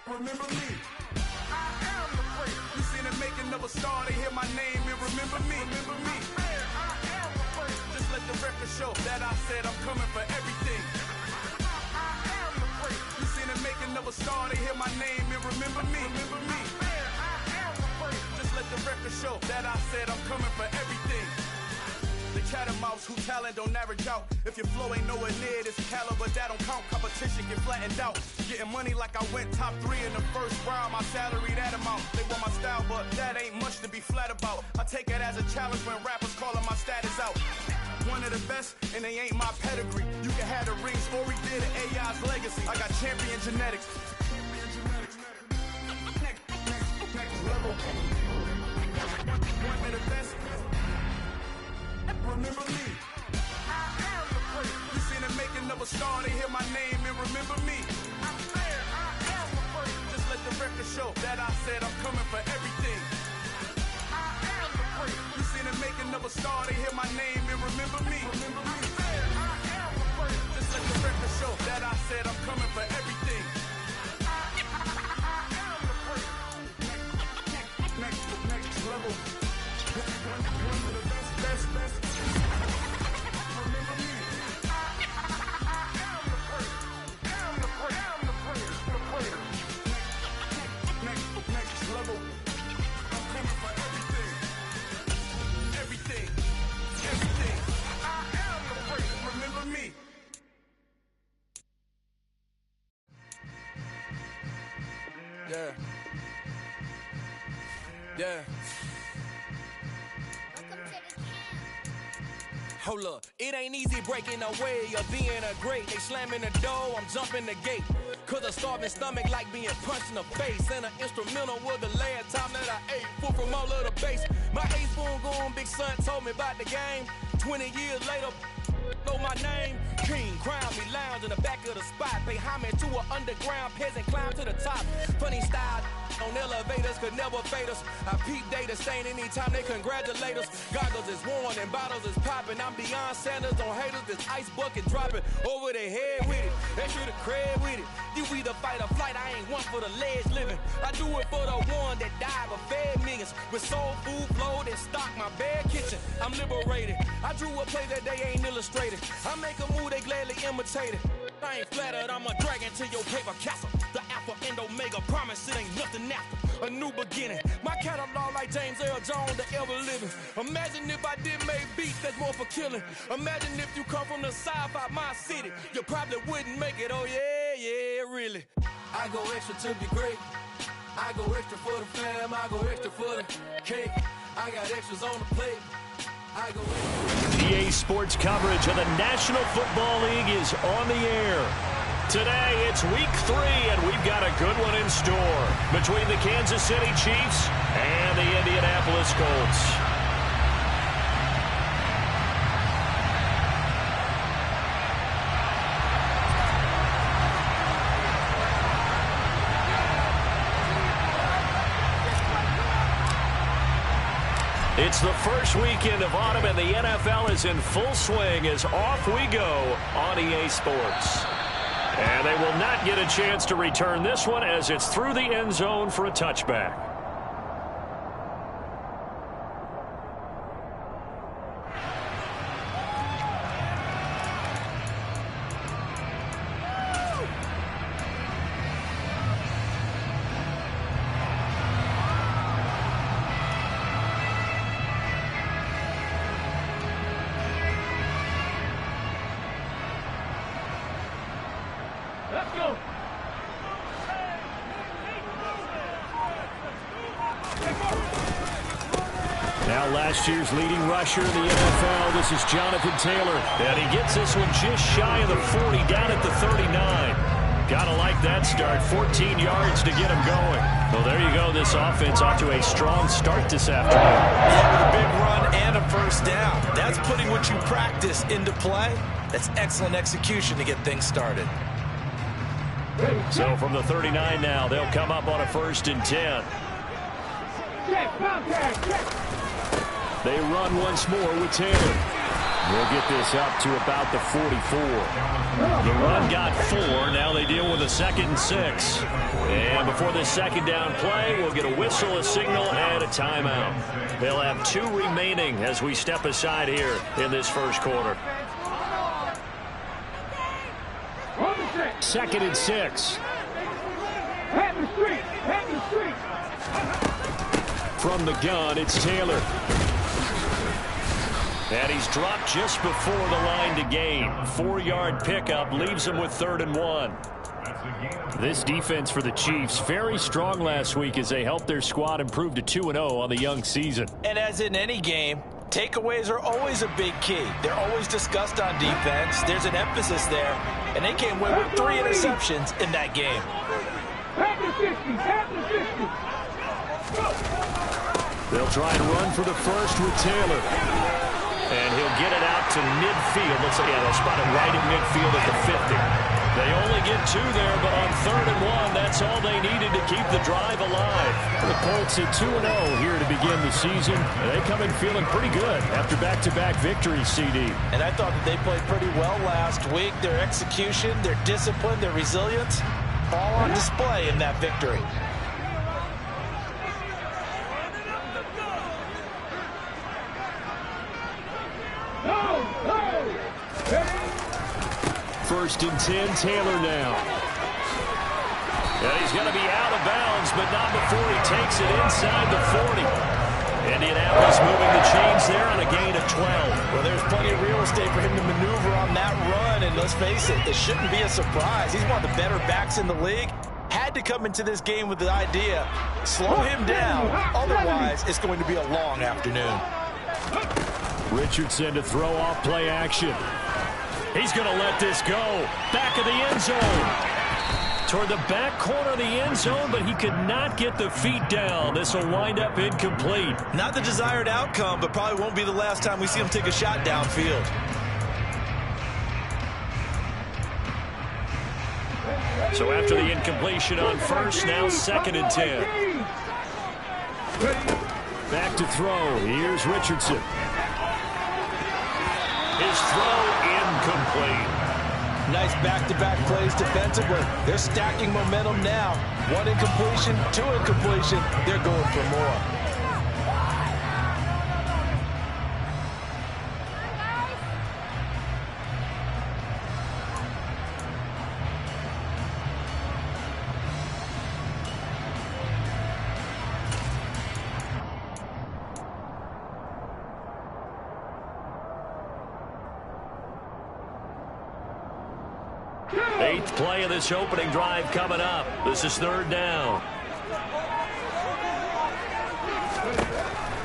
remember me. I am the great. You seen the making of a star, they hear my name and remember me. Remember me. I am the great. Just let the record show that I said I'm coming for everything. I am the great. You seen the making of a star, they hear my name and remember me. Remember me. I am the great. Just let the record show that I said I'm coming for everything. The cat and mouse who talent don't average out. If your flow ain't nowhere near this caliber, that don't count. Competition get flattened out. Getting money like I went top 3 in the first round. My salary that amount. They want my style, but that ain't much to be flat about. I take it as a challenge when rappers calling my status out. One of the best, and they ain't my pedigree. You can have the rings, or we did an AI's legacy. I got champion genetics. Next level. One of the best. Remember me. I am the great. You seen the making of a star, they hear my name and remember me. I am the great. Just let the record show that I said I'm coming for everything. I am the great. You seen the making of a star, they hear my name and remember me. Remember me. I am the great. Just let the record show that I said I'm coming for everything. I am the great. Next level. One of the best. Remember me. I am the great. Next level. I'm coming for everything. Everything. I am the great. Remember me. Yeah. Hold up, it ain't easy breaking away or being a great. They slamming the door, I'm jumping the gate. Cause a starving stomach like being punched in the face. And an instrumental was the last time that I ate. Food from all of the bass. My ace spoon going, big son told me about the game. 20 years later, know my name. King, crown me, lounge in the back of the spot. Pay homage to an underground peasant, climb to the top. Funny style on elevators could never fade us. I peep data stain anytime they congratulate us. Goggles is worn and bottles is popping. I'm Deion Sanders on haters, this ice bucket dropping over their head with it. Extra the cred with it. You either fight or flight, I ain't one for the ledge living. I do it for the one that died but fed millions. With soul food flowed and stocked my bare kitchen. I'm liberated. I drew a play that they ain't illustrated. I make a move, they gladly imitate it. I ain't flattered, I'm a dragon to your paper castle. The Alpha and Omega, promise it ain't nothing after. A new beginning. My catalog like James Earl Jones, the ever living. Imagine if I did make beats that's more for killing. Imagine if you come from the south out my city. You probably wouldn't make it, oh yeah, really. I go extra to be great. I go extra for the fam, I go extra for the cake. I got extras on the plate. I go extra. EA Sports coverage of the National Football League is on the air. Today, it's week 3, and we've got a good one in store between the Kansas City Chiefs and the Indianapolis Colts. It's the first weekend of autumn, and the NFL is in full swing as off we go on EA Sports. And they will not get a chance to return this one as it's through the end zone for a touchback. Last year's leading rusher in the NFL, this is Jonathan Taylor. And he gets this one just shy of the 40, down at the 39. Gotta like that start, 14 yards to get him going. Well, there you go, this offense off to a strong start this afternoon. Yeah, with a big run and a first down. That's putting what you practice into play. That's excellent execution to get things started. So from the 39 now, they'll come up on a 1st and 10. They run once more with Taylor. We'll get this up to about the 44. The run got 4. Now they deal with a 2nd and 6. And before this second down play. We'll get a whistle, a signal, and a timeout. They'll have 2 remaining as we step aside here in this first quarter. 2nd and 6. From the gun, it's Taylor. And he's dropped just before the line to gain. 4-yard pickup leaves him with 3rd and 1. This defense for the Chiefs, very strong last week as they helped their squad improve to 2-0 on the young season. And as in any game, takeaways are always a big key. They're always discussed on defense. There's an emphasis there, and they came away with 3 interceptions in that game. They'll try and run for the first with Taylor. And he'll get it out to midfield. Let's say, yeah, they'll spot it right at midfield at the 50. They only get 2 there, but on 3rd and 1, that's all they needed to keep the drive alive. The Colts at 2-0 here to begin the season. And they come in feeling pretty good after back-to-back victories, CD. And I thought that they played pretty well last week. Their execution, their discipline, their resilience, all on display in that victory. First and 10, Taylor now. And he's going to be out of bounds, but not before he takes it inside the 40. Indianapolis moving the chains there on a gain of 12. Well, there's plenty of real estate for him to maneuver on that run, and let's face it, it shouldn't be a surprise. He's one of the better backs in the league. Had to come into this game with the idea, slow him down, otherwise it's going to be a long afternoon. Richardson to throw off play action. He's going to let this go. Back of the end zone. Toward the back corner of the end zone, but he could not get the feet down. This will wind up incomplete. Not the desired outcome, but probably won't be the last time we see him take a shot downfield. So after the incompletion on first, now 2nd and 10. Back to throw. Here's Richardson. His throw incomplete. Nice back-to-back plays defensively. They're stacking momentum now. 1 incompletion, 2 incompletion. They're going for more. Eighth play of this opening drive coming up. This is 3rd down.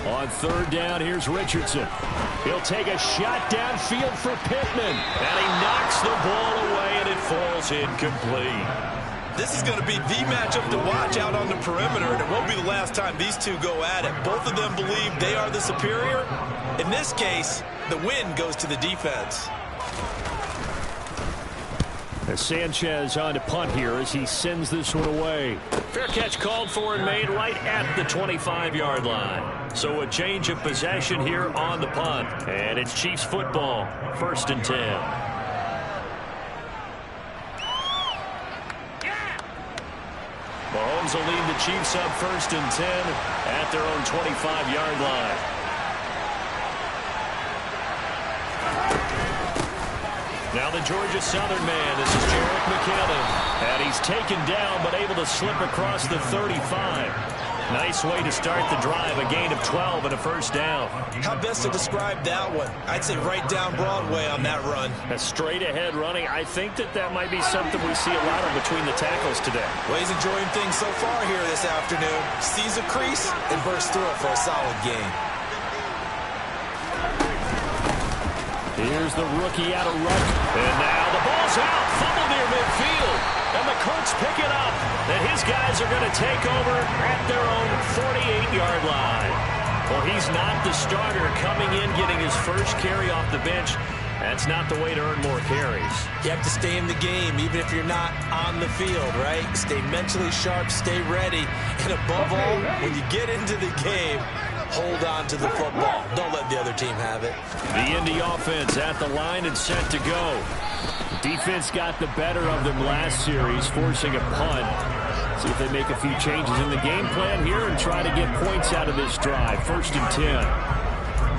On 3rd down, here's Richardson. He'll take a shot downfield for Pittman. And he knocks the ball away, and it falls incomplete. This is going to be the matchup to watch out on the perimeter, and it won't be the last time these two go at it. Both of them believe they are the superior. In this case, the win goes to the defense. As Sanchez on to punt here as he sends this one away. Fair catch called for and made right at the 25-yard line. So a change of possession here on the punt. And it's Chiefs football, 1st and 10. Mahomes will lead the Chiefs up 1st and 10 at their own 25-yard line. Now the Georgia Southern man, this is Jerick McKinnon. And he's taken down but able to slip across the 35. Nice way to start the drive, a gain of 12 and a 1st down. How best to describe that one? I'd say right down Broadway on that run. A straight ahead running. I think that might be something we see a lot of between the tackles today. Well, he's enjoying things so far here this afternoon. Sees a crease and bursts through it for a solid gain. Here's the rookie out of Rutgers. And now the ball's out. Fumble near midfield. And the Colts pick it up. And his guys are going to take over at their own 48-yard line. Well, he's not the starter coming in, getting his first carry off the bench. That's not the way to earn more carries. You have to stay in the game, even if you're not on the field, right? Stay mentally sharp, stay ready. And above all, when you get into the game, hold on to the football. Don't let the other team have it. The Indy offense at the line and set to go. Defense got the better of them last series, forcing a punt. See if they make a few changes in the game plan here and try to get points out of this drive. 1st and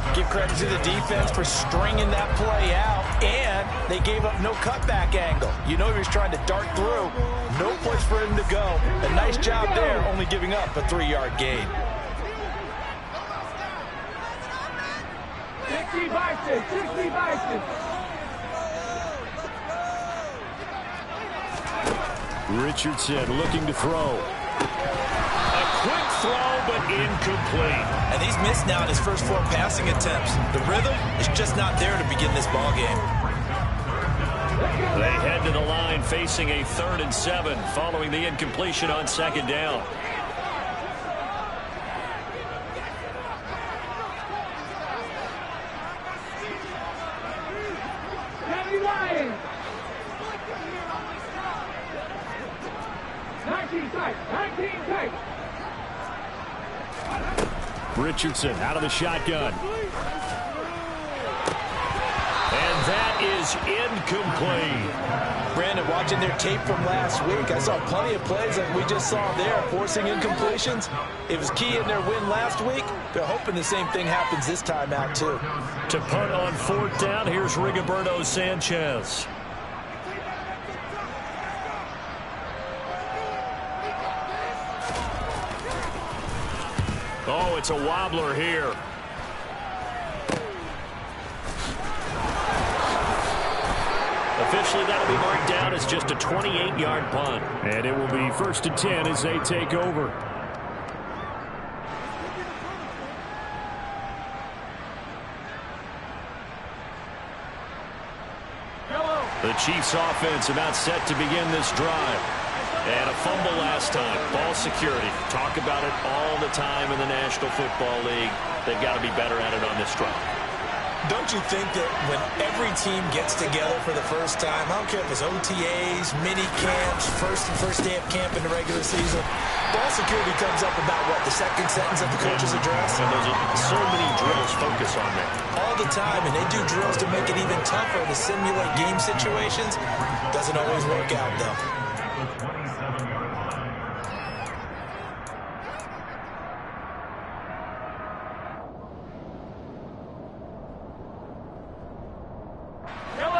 10. Give credit to the defense for stringing that play out, and they gave up no cutback angle. You know he was trying to dart through. No place for him to go. A nice job there, only giving up a 3-yard gain. 60 Bison, 60 Bison. Richardson looking to throw. A quick throw, but incomplete. And he's missed now in his first 4 passing attempts. The rhythm is just not there to begin this ball game. They head to the line facing a 3rd and 7 following the incompletion on 2nd down. Richardson out of the shotgun. And that is incomplete. Brandon, watching their tape from last week, I saw plenty of plays like we just saw there, forcing incompletions. It was key in their win last week. They're hoping the same thing happens this time out, too. To punt on 4th down, here's Rigoberto Sanchez. Oh, it's a wobbler here. Officially, that'll be marked down as just a 28-yard punt. And it will be 1st and 10 as they take over. The Chiefs offense about set to begin this drive. And a fumble last time. Ball security. Talk about it all the time in the National Football League. They've got to be better at it on this drive. Don't you think that when every team gets together for the first time, I don't care if it's OTAs, mini camps, first day of camp in the regular season, ball security comes up about what, the second sentence of the coach's address? And there's so many drills focus on that. All the time, and they do drills to make it even tougher to simulate game situations. Doesn't always work out, though.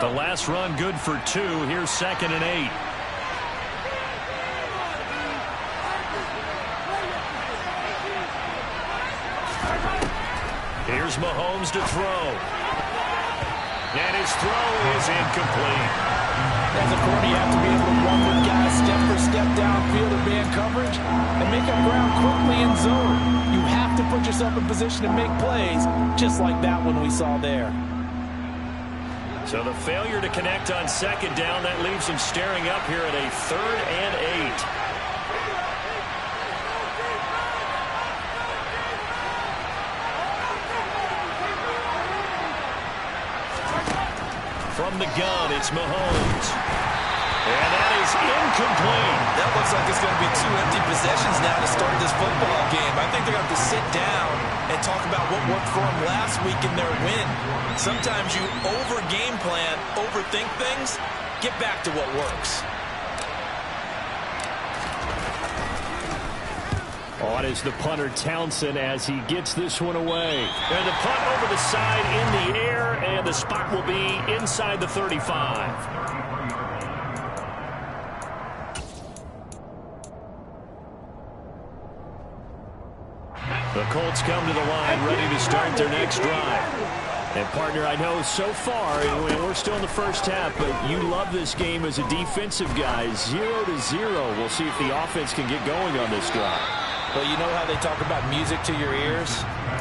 The last run good for 2. Here's 2nd and 8. Here's Mahomes to throw. And his throw is incomplete. As a corner, you have to be able to run with guys step for step downfield in man coverage and make up ground quickly in zone. You have to put yourself in position to make plays, just like that one we saw there. So the failure to connect on 2nd down, that leaves him staring up here at a 3rd and 8. From the gun, it's Mahomes. And that is incomplete. That looks like it's going to be 2 empty possessions now to start this football game. I think they're going to have to sit down and talk about what worked for them last week in their win. Sometimes you over-game plan, overthink things. Get back to what works. On is the punter Townsend as he gets this one away. And the punt over the side in the air, and the spot will be inside the 35. The Colts come to the line ready to start their next drive. And, partner, I know so far, we're still in the first half, but you love this game as a defensive guy. 0-0. We'll see if the offense can get going on this drive. Well, you know how they talk about music to your ears?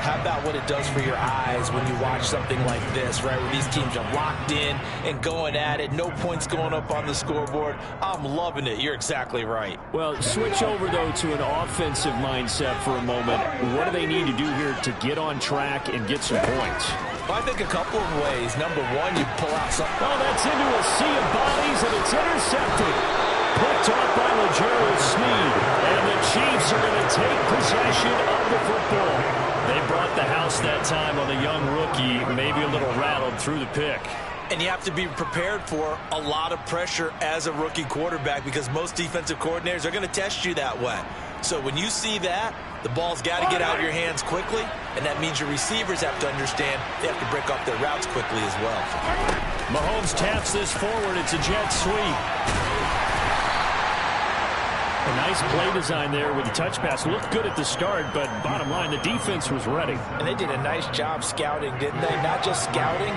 How about what it does for your eyes when you watch something like this, right? Where these teams are locked in and going at it. No points going up on the scoreboard. I'm loving it. You're exactly right. Well, switch over, though, to an offensive mindset for a moment. What do they need to do here to get on track and get some points? Well, I think a couple of ways. Number one, you pull out something. Oh, that's into a sea of bodies, and it's intercepted. Picked up by L'Jarius Sneed. And the Chiefs are going to take possession of the football. They brought the house that time on the young rookie, maybe a little rattled through the pick. And you have to be prepared for a lot of pressure as a rookie quarterback because most defensive coordinators are going to test you that way. So when you see that, the ball's got to get out of your hands quickly, and that means your receivers have to understand they have to break off their routes quickly as well. Mahomes taps this forward. It's a jet sweep. A nice play design there with the touch pass. Looked good at the start, but bottom line, the defense was ready. And they did a nice job scouting, didn't they? Not just scouting,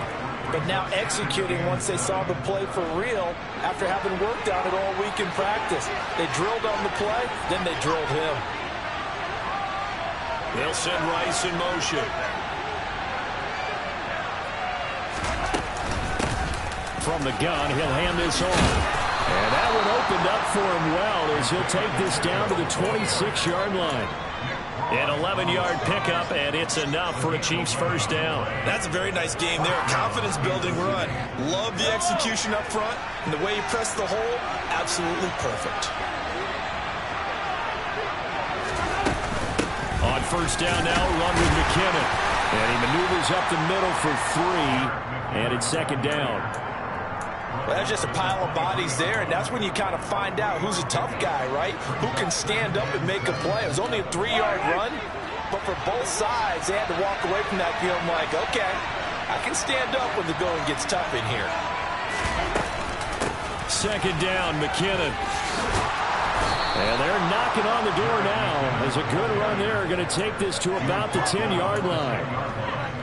but now executing once they saw the play for real after having worked on it all week in practice. They drilled on the play, then they drilled him. They'll send Rice in motion. From the gun, he'll hand this on. And that one opened up for him well as he'll take this down to the 26-yard line. An 11-yard pickup, and it's enough for a Chiefs first down. That's a very nice game there. Confidence-building run. Love the execution up front, and the way he pressed the hole, absolutely perfect. On first down now, run with McKinnon. And he maneuvers up the middle for 3, and it's second down. Well, that's just a pile of bodies there, and that's when you kind of find out who's a tough guy, right? Who can stand up and make a play. It was only a 3-yard run, but for both sides, they had to walk away from that feeling like, okay, I can stand up when the going gets tough in here. Second down, McKinnon. And they're knocking on the door now. As a good run there, going to take this to about the 10-yard line.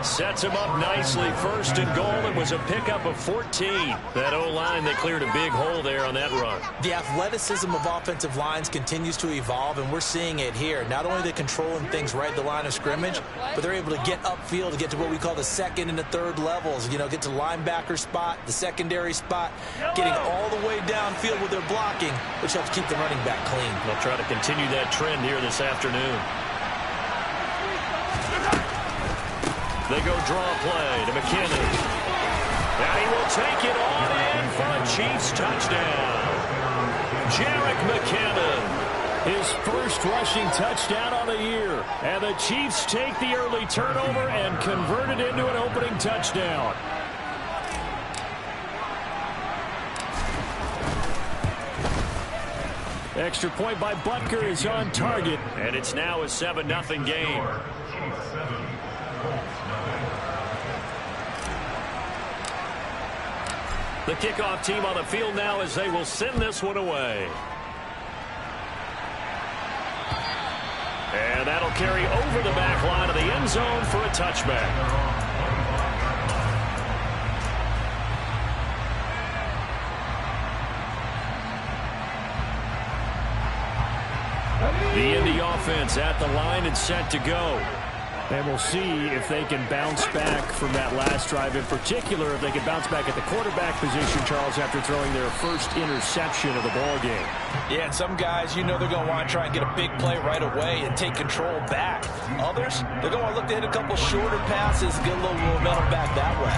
Sets him up nicely. First and goal. It was a pickup of 14. That O-line, they cleared a big hole there on that run. The athleticism of offensive lines continues to evolve, and we're seeing it here. Not only are they controlling things right at the line of scrimmage, but they're able to get upfield to get to what we call the second and the third levels. You know, get to linebacker spot, the secondary spot, getting all the way downfield with their blocking, which helps keep the running back clean. They'll try to continue that trend here this afternoon. They go draw play to McKinnon. And he will take it on in for a Chiefs touchdown. Jerick McKinnon, his first rushing touchdown on the year. And the Chiefs take the early turnover and convert it into an opening touchdown. Extra point by Butker is on target. And it's now a 7-0 game. The kickoff team on the field now as they will send this one away. And that'll carry over the back line of the end zone for a touchback. The Indy offense at the line and set to go. And we'll see if they can bounce back from that last drive. In particular, if they can bounce back at the quarterback position, Charles, after throwing their first interception of the ball game. Yeah, and some guys, you know they're going to want to try and get a big play right away and take control back. Others, they're going to want to look to hit a couple shorter passes, get a little momentum back that way.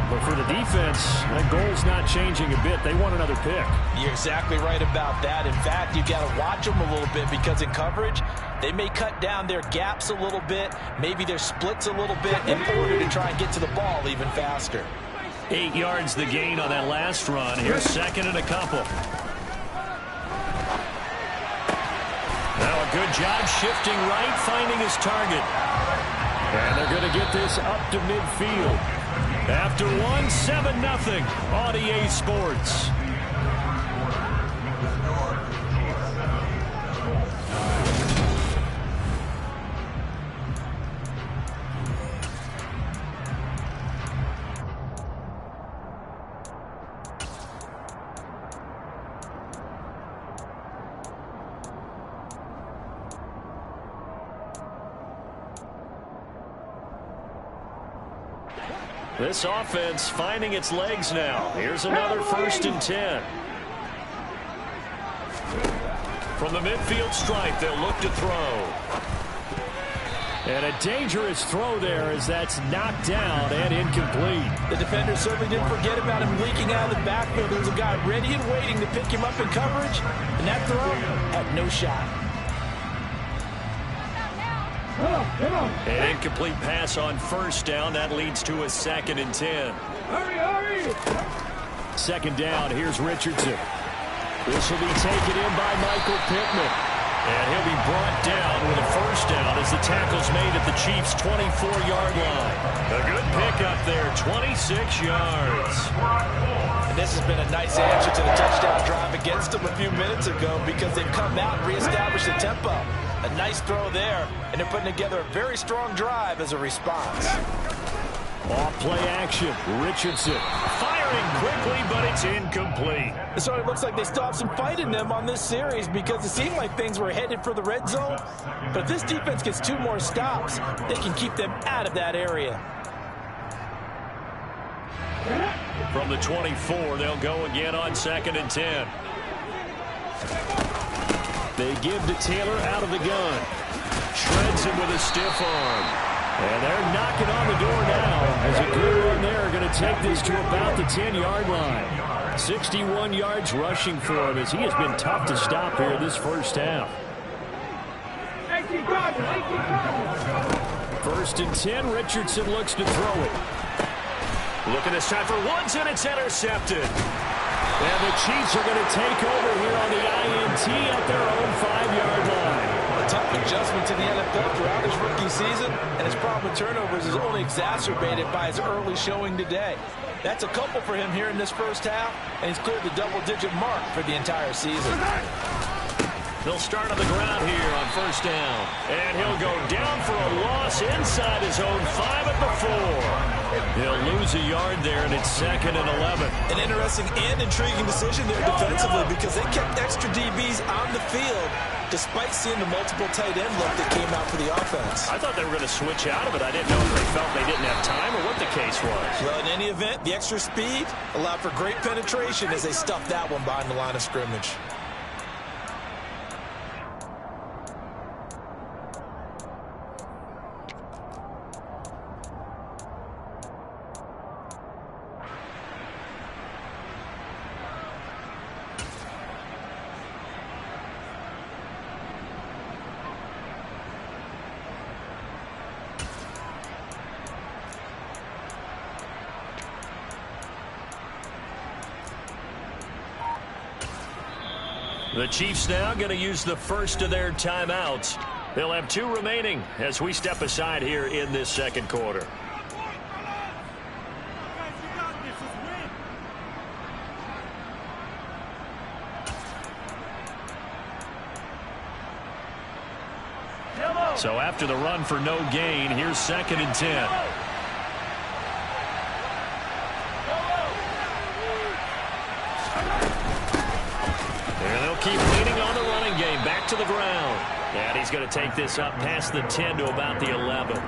But for the defense, that goal's not changing a bit. They want another pick. You're exactly right about that. In fact, you've got to watch them a little bit because in coverage, they may cut down their gaps a little bit, maybe their splits a little bit in order to try and get to the ball even faster. 8 yards the gain on that last run. Here's second and a couple. Now a good job shifting right, finding his target. And they're going to get this up to midfield. After one, 7-0 on EA Sports. This offense finding its legs now. Here's another 1st and 10. From the midfield stripe, they'll look to throw. And a dangerous throw there as that's knocked down and incomplete. The defender certainly didn't forget about him leaking out of the backfield. There was a guy ready and waiting to pick him up in coverage, and that throw had no shot. An incomplete pass on first down. That leads to a 2nd and 10. Hurry, hurry! Second down, here's Richardson. This will be taken in by Michael Pittman. And he'll be brought down with a first down as the tackle's made at the Chiefs' 24-yard line. A good pickup there, 26 yards. And this has been a nice answer to the touchdown drive against them a few minutes ago because they've come out and reestablished the tempo. A nice throw there, and they're putting together a very strong drive as a response. Off play action, Richardson firing quickly, but it's incomplete. It sort of looks like they still have some fight in them on this series because it seemed like things were headed for the red zone. But if this defense gets 2 more stops, they can keep them out of that area. From the 24, they'll go again on 2nd and 10. They give to Taylor out of the gun. Shreds him with a stiff arm. And they're knocking on the door now as a good run there are going to take this to about the 10-yard line. 61 yards rushing for him as he has been tough to stop here this first half. 18 guards, 1st and 10, Richardson looks to throw it. Looking this time for Woods, and it's intercepted. And the Chiefs are going to take over here on the INT at their own 5-yard line. A tough adjustment to the NFL throughout his rookie season, and his problem with turnovers is only exacerbated by his early showing today. That's a couple for him here in this first half, and he's cleared the double-digit mark for the entire season. They'll start on the ground here on 1st down. And he'll go down for a loss inside his own 5 at the 4. He'll lose a yard there, and it's 2nd and 11. An interesting and intriguing decision there defensively because they kept extra DBs on the field despite seeing the multiple tight end look that came out for the offense. I thought they were going to switch out of it. I didn't know if they felt they didn't have time or what the case was. Well, in any event, the extra speed allowed for great penetration as they stuffed that one behind the line of scrimmage. The Chiefs now going to use the first of their timeouts. They'll have 2 remaining as we step aside here in this second quarter. So after the run for no gain, here's 2nd and 10. Keep leaning on the running game. Back to the ground. And he's going to take this up past the 10 to about the 11.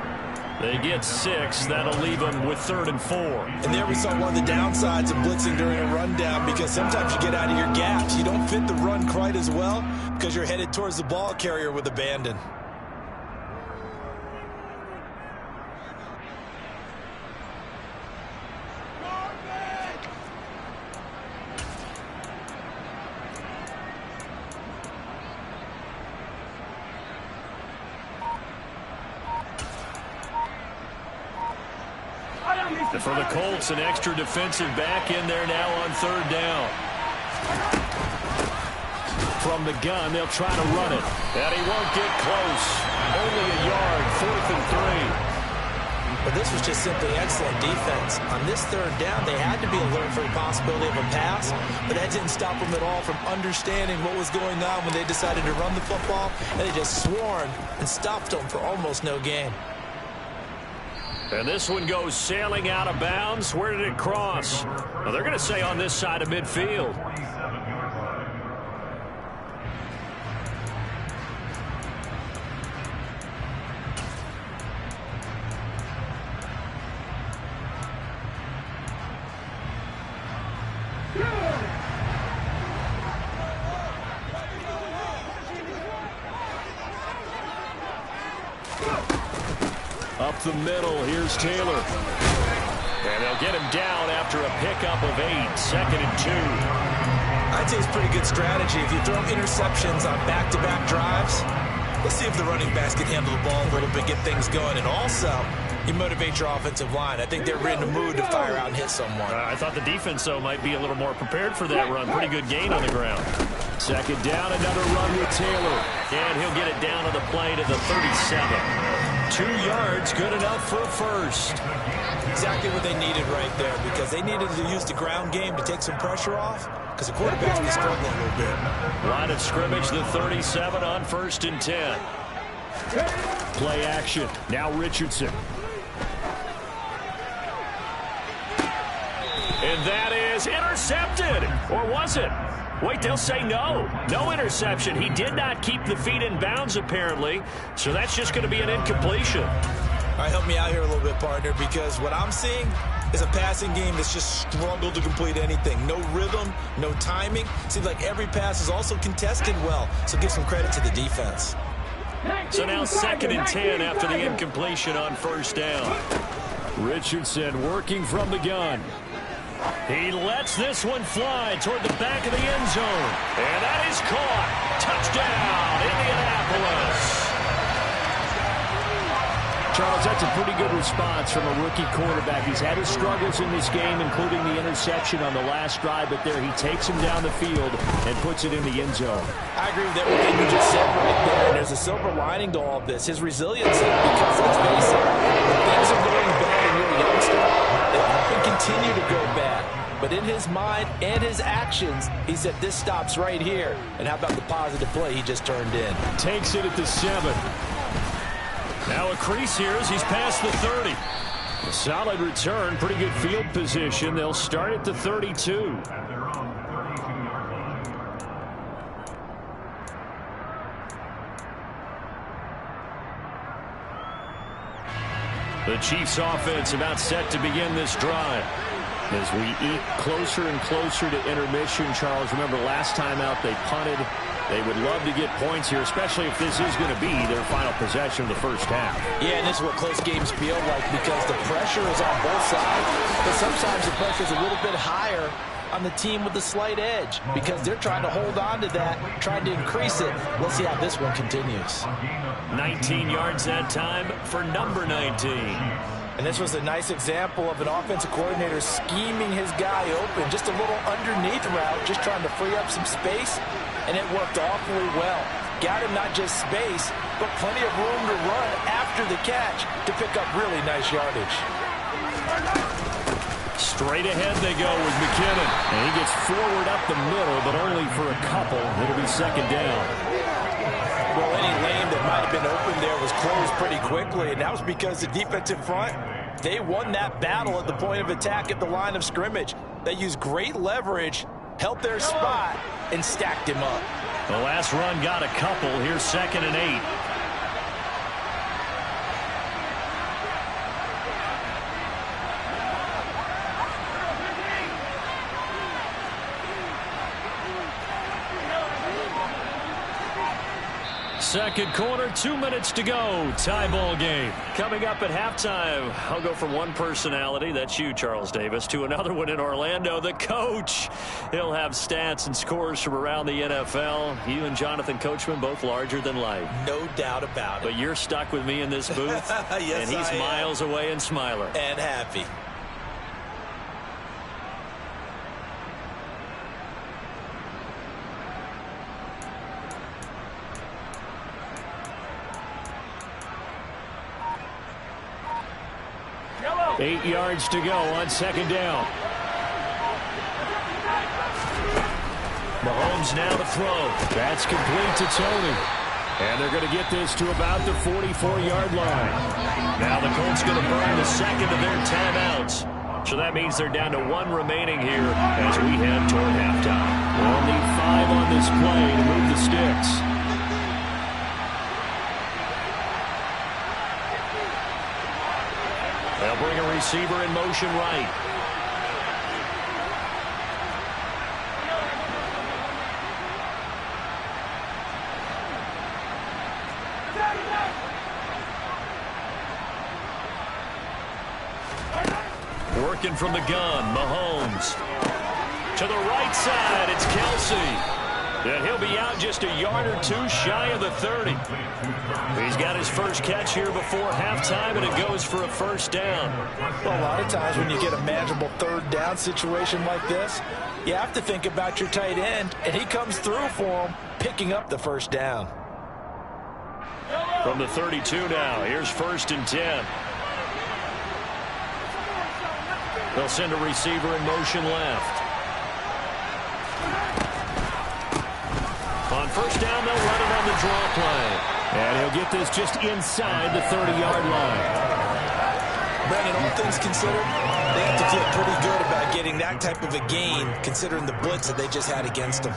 They get 6. That'll leave them with 3rd and 4. And there we saw one of the downsides of blitzing during a rundown because sometimes you get out of your gaps. You don't fit the run quite as well because you're headed towards the ball carrier with abandon. For the Colts, an extra defensive back in there now on 3rd down. From the gun, they'll try to run it. And he won't get close. Only a yard, 4th and 3. But this was just simply excellent defense. On this 3rd down, they had to be alert for the possibility of a pass, but that didn't stop them at all from understanding what was going on when they decided to run the football, and they just swarmed and stopped them for almost no gain. And this one goes sailing out of bounds. Where did it cross? Well, they're going to say on this side of midfield. Up the middle, here's Taylor. And they'll get him down after a pickup of 8, 2nd and 2. I'd say it's pretty good strategy. If you throw interceptions on back-to-back drives, let's see if the running backs can handle the ball a little bit, get things going, and also you motivate your offensive line. I think they're in the mood to fire out and hit someone. I thought the defense, though, might be a little more prepared for that run. Pretty good gain on the ground. Second down, another run with Taylor. And he'll get it down on the play to the 37. 2 yards, good enough for a first. Exactly what they needed right there, because they needed to use the ground game to take some pressure off, because the quarterback's been struggling a little bit. Line of scrimmage, the 37 on 1st and 10. Play action. Now Richardson. And that is intercepted. Or was it? Wait, they'll say no. No interception. He did not keep the feet in bounds, apparently. So that's just going to be an incompletion. All right, help me out here a little bit, partner, because what I'm seeing is a passing game that's just struggled to complete anything. No rhythm, no timing. Seems like every pass is also contested well. So give some credit to the defense. So now 2nd and 10 after the incompletion on 1st down. Richardson working from the gun. He lets this one fly toward the back of the end zone. And that is caught. Touchdown, Indianapolis. Charles, that's a pretty good response from a rookie quarterback. He's had his struggles in this game, including the interception on the last drive, but there he takes him down the field and puts it in the end zone. I agree with everything you just said right there, and there's a silver lining to all of this, his resiliency, because let's face it, when things are going bad and you're a youngster, they often continue to go bad. But in his mind and his actions, he said, this stops right here. And how about the positive play he just turned in? Takes it at the 7. Now a crease here as he's past the 30. A solid return, pretty good field position. They'll start at the 32. The Chiefs offense about set to begin this drive. As we eat closer and closer to intermission, Charles, remember last time out they punted. They would love to get points here, especially if this is going to be their final possession of the first half. Yeah, and this is what close games feel like, because the pressure is on both sides, but sometimes the pressure is a little bit higher on the team with the slight edge, because they're trying to hold on to that, trying to increase it. Let's see how this one continues. 19 yards that time for number 19. And this was a nice example of an offensive coordinator scheming his guy open, just a little underneath route, just trying to free up some space, and it worked awfully well. Got him not just space, but plenty of room to run after the catch to pick up really nice yardage. Straight ahead they go with McKinnon. And he gets forward up the middle, but only for a couple. It'll be 2nd down. Well, any lane that might have been open there was closed pretty quickly, and that was because the defensive front, they won that battle at the point of attack at the line of scrimmage. They used great leverage, held their spot, and stacked him up. The last run got a couple. Here's 2nd and 8. Second quarter, 2 minutes to go. Tie ball game. Coming up at halftime, I'll go from one personality, that's you, Charles Davis, to another one in Orlando, the coach. He'll have stats and scores from around the NFL. You and Jonathan Coachman, both larger than life. No doubt about it. But you're stuck with me in this booth. Yes, and he's miles away and smiling. And happy. Yellow. 8 yards to go on 2nd down. Mahomes now to throw. That's complete to Tony. And they're going to get this to about the 44-yard line. Now the Colts going to burn the second of their timeouts. So that means they're down to 1 remaining here as we head toward halftime. We'll need 5 on this play to move the sticks. They'll bring a receiver in motion right. Working from the gun, Mahomes. To the right side, it's Kelsey. And he'll be out just a yard or two shy of the 30. He's got his first catch here before halftime, and it goes for a first down. Well, a lot of times when you get a manageable third down situation like this, you have to think about your tight end, and he comes through for him, picking up the first down. From the 32 now, here's 1st and 10. They'll send a receiver in motion left. On first down, they'll run it on the draw play. And he'll get this just inside the 30-yard line. Brandon, all things considered, they have to feel pretty good about getting that type of a gain, considering the blitz that they just had against them.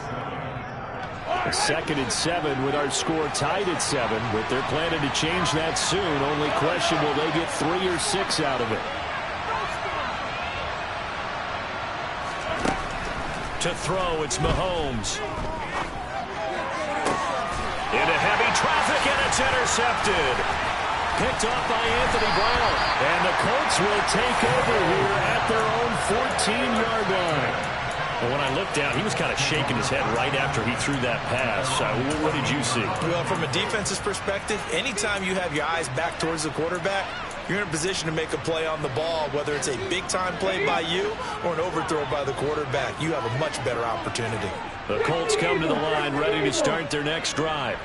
2nd and 7 with our score tied at 7, but they're planning to change that soon. Only question, will they get 3 or 6 out of it? To throw, it's Mahomes. Into heavy traffic, and it's intercepted. Picked off by Anthony Brown. And the Colts will take over here at their own 14-yard line. Well, when I looked down, he was kind of shaking his head right after he threw that pass. What did you see? Well, from a defense's perspective, anytime you have your eyes back towards the quarterback, you're in a position to make a play on the ball, whether it's a big-time play by you or an overthrow by the quarterback. You have a much better opportunity. The Colts come to the line, ready to start their next drive.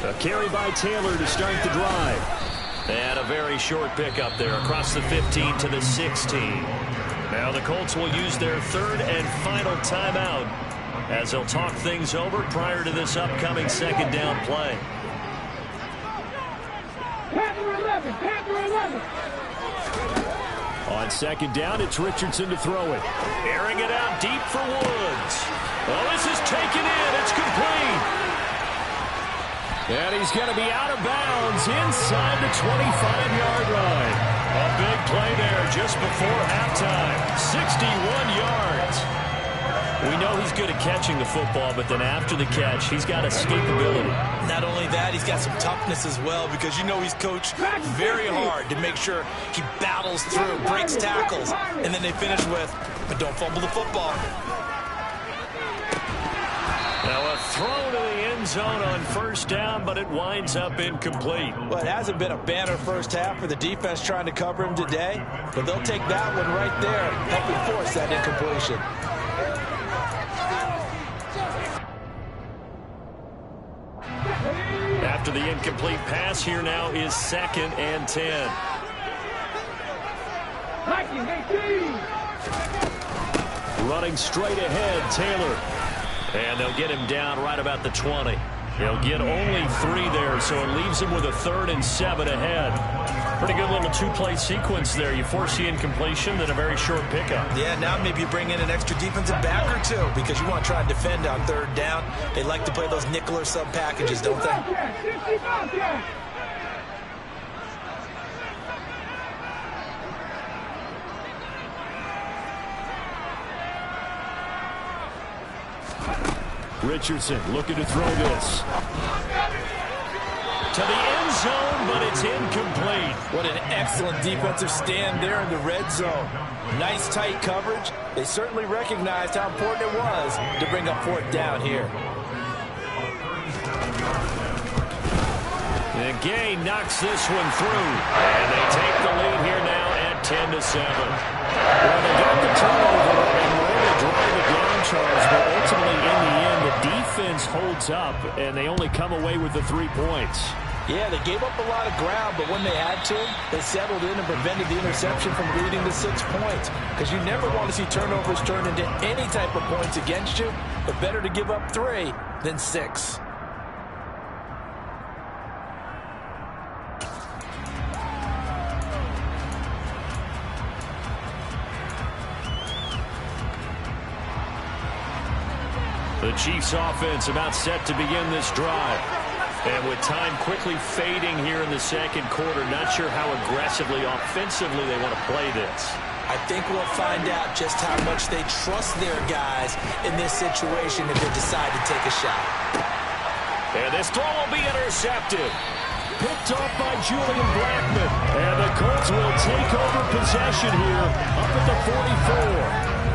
A carry by Taylor to start the drive. And a very short pickup there across the 15 to the 16. Now the Colts will use their 3rd and final timeout as they'll talk things over prior to this upcoming 2nd down play. Panther 11. On 2nd down, it's Richardson to throw it. Airing it out deep for Woods. Oh, this is taken in. It's complete. And he's going to be out of bounds inside the 25-yard line. A big play there just before halftime. 61 yards. We know he's good at catching the football, but then after the catch, he's got escapability. Not only that, he's got some toughness as well, because you know he's coached very hard to make sure he battles through, breaks tackles, and then they finish with, but don't fumble the football. Now a throw to the end zone on first down, but it winds up incomplete. Well, it hasn't been a banner first half for the defense trying to cover him today, but they'll take that one right there, helping force that incompletion. After the incomplete pass, here now is 2nd and 10. Running straight ahead, Taylor. And they'll get him down right about the 20. They'll get only 3 there, so it leaves him with a 3rd and 7 ahead. Pretty good little 2-play sequence there. You force the incompletion, then a very short pickup. Yeah, now maybe you bring in an extra defensive back or 2 because you want to try and defend on 3rd down. They like to play those nickel or sub packages, don't they? Richardson looking to throw this. To the end zone, but it's incomplete. What an excellent defensive stand there in the red zone. Nice tight coverage. They certainly recognized how important it was to bring up 4th down here. And Gay knocks this one through. And they take the lead here now at 10-7. Well, they got the turnover and were able to drive it down, Charles, but ultimately in the end, the defense holds up, and they only come away with the 3 points. Yeah, they gave up a lot of ground, but when they had to, they settled in and prevented the interception from leading to 6 points. Because you never want to see turnovers turn into any type of points against you, but better to give up 3 than 6. The Chiefs offense about set to begin this drive. And with time quickly fading here in the 2nd quarter, not sure how aggressively, offensively they want to play this. I think we'll find out just how much they trust their guys in this situation if they decide to take a shot. And this throw will be intercepted. Picked off by Julian Blackmon. And the Colts will take over possession here up at the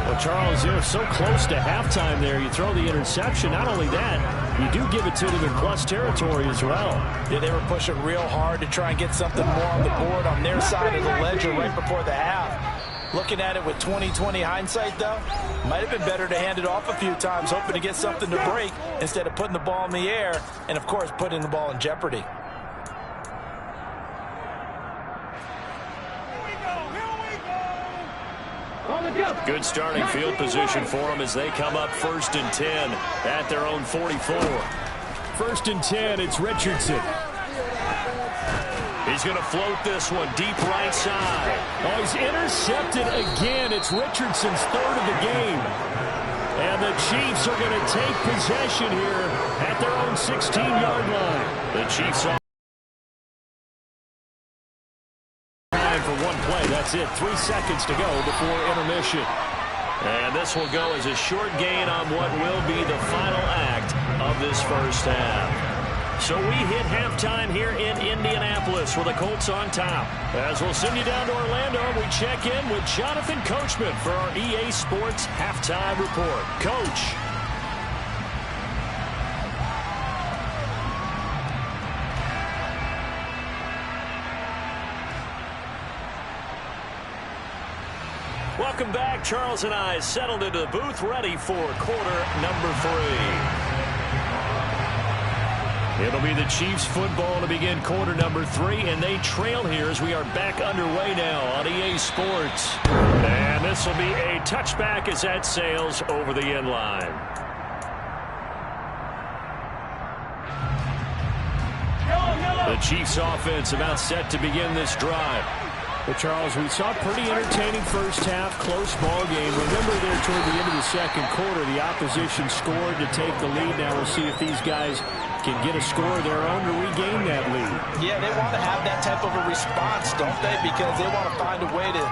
44. Well, Charles, they're so close to halftime there. You throw the interception. Not only that, you do give it to them in plus territory as well. Yeah, they were pushing real hard to try and get something more on the board on their side of the ledger right before the half. Looking at it with 20/20 hindsight, though, might have been better to hand it off a few times, hoping to get something to break instead of putting the ball in the air and, of course, putting the ball in jeopardy. Good starting field position for them as they come up 1st and 10 at their own 44. 1st and 10, it's Richardson. He's going to float this one deep right side. Oh, he's intercepted again. It's Richardson's 3rd of the game. And the Chiefs are going to take possession here at their own 16-yard line. The Chiefs on time for one play. That's it. 3 seconds to go before intermission. And this will go as a short gain on what will be the final act of this first half. So we hit halftime here in Indianapolis with the Colts on top. As we'll send you down to Orlando, we check in with Jonathan Coachman for our EA Sports Halftime Report. Coach. Welcome back. Charles and I settled into the booth, ready for quarter number 3. It'll be the Chiefs football to begin quarter number 3, and they trail here as we are back underway now on EA Sports. And this will be a touchback as that sails over the end line. The Chiefs offense about set to begin this drive. But, Charles, we saw a pretty entertaining first half, close ball game. Remember there toward the end of the second quarter, the opposition scored to take the lead. Now we'll see if these guys can get a score of their own to regain that lead. Yeah, they want to have that type of a response, don't they? Because they want to find a way to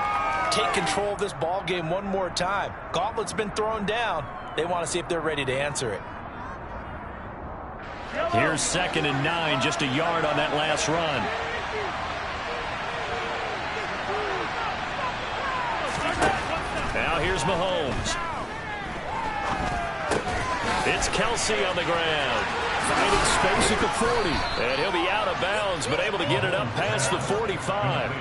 take control of this ball game one more time. Gauntlet's been thrown down. They want to see if they're ready to answer it. Here's 2nd and 9, just a yard on that last run. Now here's Mahomes. It's Kelsey on the ground. Finding space at the 40. And he'll be out of bounds, but able to get it up past the 45.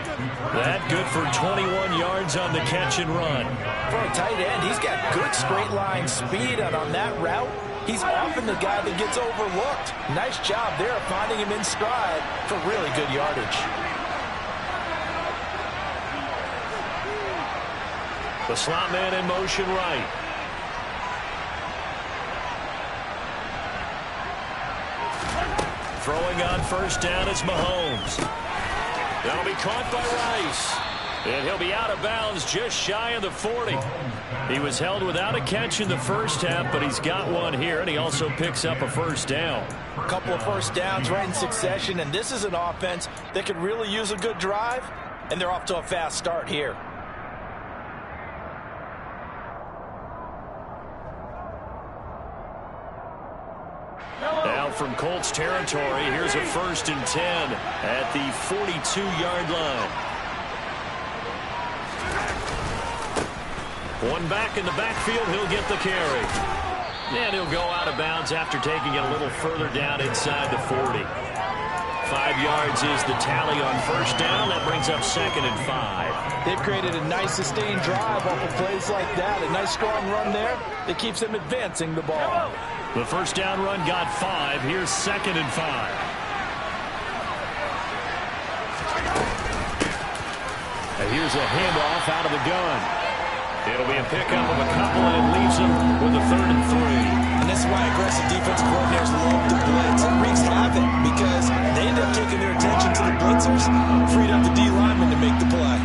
That good for 21 yards on the catch and run. For a tight end, he's got good straight line speed, and on that route, he's often the guy that gets overlooked. Nice job there of finding him in stride for really good yardage. The slot man in motion right. Throwing on first down is Mahomes. That'll be caught by Rice. And he'll be out of bounds just shy of the 40. He was held without a catch in the first half, but he's got one here, and he also picks up a first down. A couple of first downs right in succession, and this is an offense that could really use a good drive, and they're off to a fast start here. Now from Colts territory, here's a 1st and 10 at the 42-yard line. One back in the backfield, he'll get the carry. And he'll go out of bounds after taking it a little further down inside the 40. 5 yards is the tally on first down. That brings up 2nd and 5. They've created a nice sustained drive off of plays like that. A nice strong run there that keeps them advancing the ball. The first down run got 5. Here's 2nd and 5. And here's a handoff out of the gun. It'll be a pickup of a couple, and it leaves them with a 3rd and 3. And this is why aggressive defensive coordinators love to blitz. It wreaks havoc because they end up taking their attention to the blitzers, freed up the D lineman to make the play.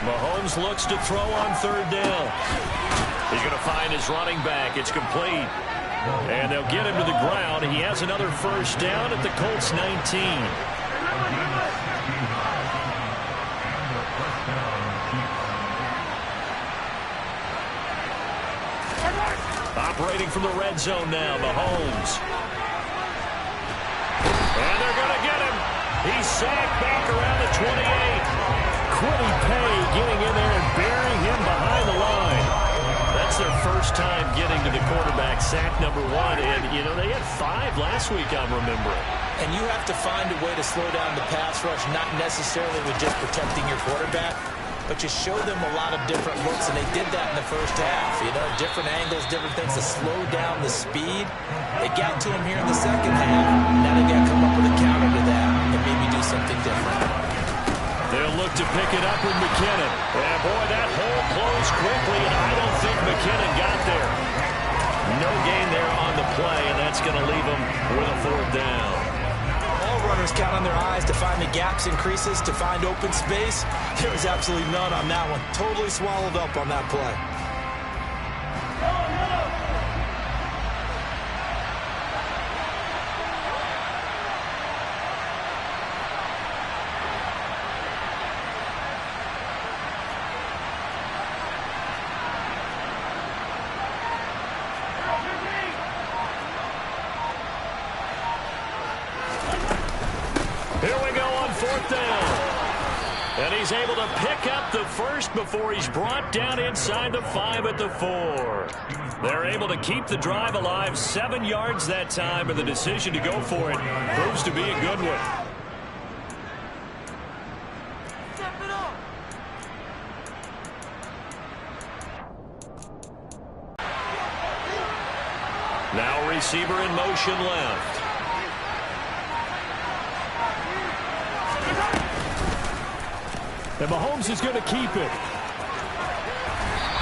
Mahomes looks to throw on 3rd down. He's going to find his running back. It's complete. And they'll get him to the ground. He has another first down at the Colts 19. Operating from the red zone now, Mahomes. And they're going to get him. He's sacked back around the 28. Kwity Paye getting in there and burying him behind the line. That's their first time getting to the quarterback, sack number 1. And, you know, they had 5 last week, I'm remembering. And you have to find a way to slow down the pass rush, not necessarily with just protecting your quarterback, but you show them a lot of different looks, and they did that in the first half. You know, different angles, different things to slow down the speed. They got to him here in the second half. Now they got to come up with a counter to that and maybe do something different. They'll look to pick it up with McKinnon. And, boy, that hole closed quickly, and I don't think McKinnon got there. No gain there on the play, and that's going to leave them with a 4th down. All runners count on their eyes to find the gaps and creases, to find open space. There was absolutely none on that one. Totally swallowed up on that play. Here we go on 4th down. And he's able to pick up the first before he's brought down inside the 5 at the 4. They're able to keep the drive alive, 7 yards that time, and the decision to go for it proves to be a good one. Now receiver in motion left. And Mahomes is going to keep it.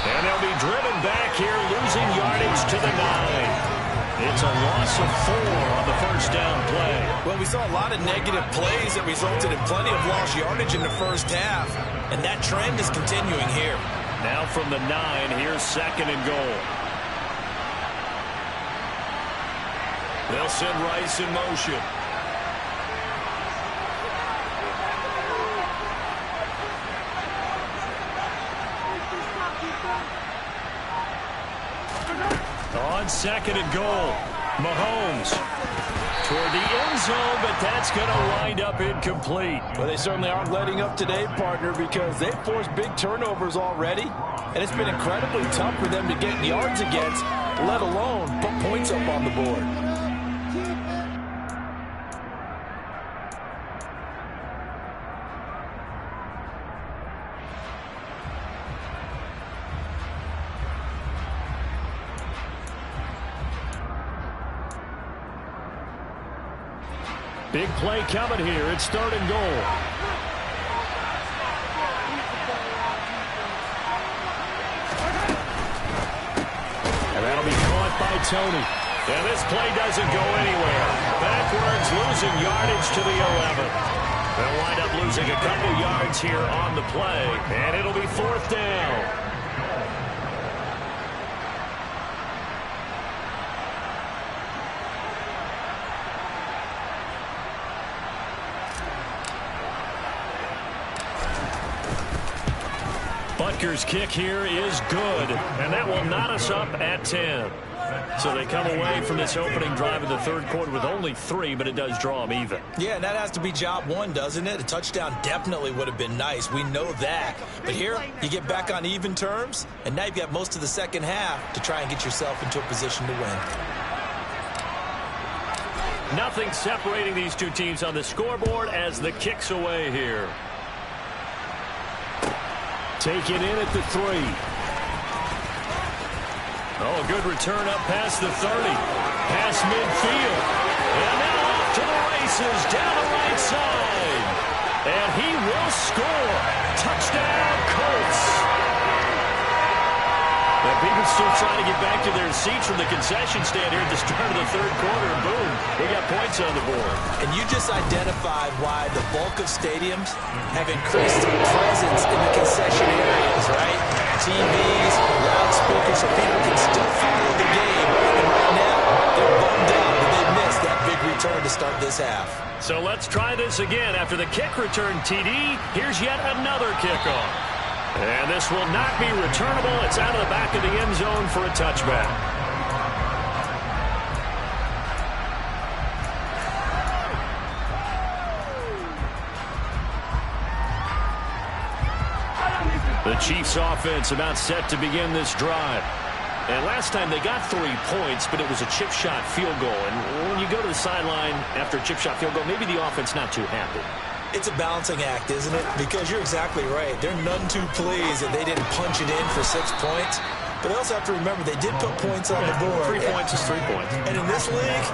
And they'll be driven back here, losing yardage to the 9. It's a loss of 4 on the first down play. Well, we saw a lot of negative plays that resulted in plenty of lost yardage in the first half, and that trend is continuing here. Now from the 9, here's 2nd and goal. They'll send Rice in motion. On 2nd and goal, Mahomes toward the end zone, but that's going to wind up incomplete. Well, they certainly aren't letting up today, partner, because they've forced big turnovers already, and it's been incredibly tough for them to get yards against, let alone put points up on the board. Big play coming here. It's 3rd and goal. And that'll be caught by Tony. And this play doesn't go anywhere. Backwards, losing yardage to the 11. They'll wind up losing a couple yards here on the play. And it'll be 4th down. Butker's kick here is good, and that will knot us up at 10. So they come away from this opening drive in the 3rd quarter with only 3, but it does draw them even. Yeah, and that has to be job 1, doesn't it? A touchdown definitely would have been nice. We know that. But here, you get back on even terms, and now you've got most of the second half to try and get yourself into a position to win. Nothing separating these two teams on the scoreboard as the kick's away here. Take it in at the 3. Oh, a good return up past the 30. Past midfield. And now off to the races down the right side. And he will score. Touchdown, Colts. And people still trying to get back to their seats from the concession stand here at the start of the 3rd quarter. And boom, we got points on the board. And you just identified why the bulk of stadiums have increased presence in the concession areas, right? TVs, loudspeakers, so people can still follow the game. And right now, they're bummed out that they missed that big return to start this half. So let's try this again. After the kick return TD, here's yet another kickoff. And this will not be returnable. It's out of the back of the end zone for a touchback. The Chiefs offense about set to begin this drive. And last time they got 3 points, but it was a chip shot field goal. And when you go to the sideline after a chip shot field goal, maybe the offense not too happy. It's a balancing act, isn't it? Because you're exactly right. They're none too pleased that they didn't punch it in for 6 points. But they also have to remember they did put points on the board. 3 points is 3 points. And in this league,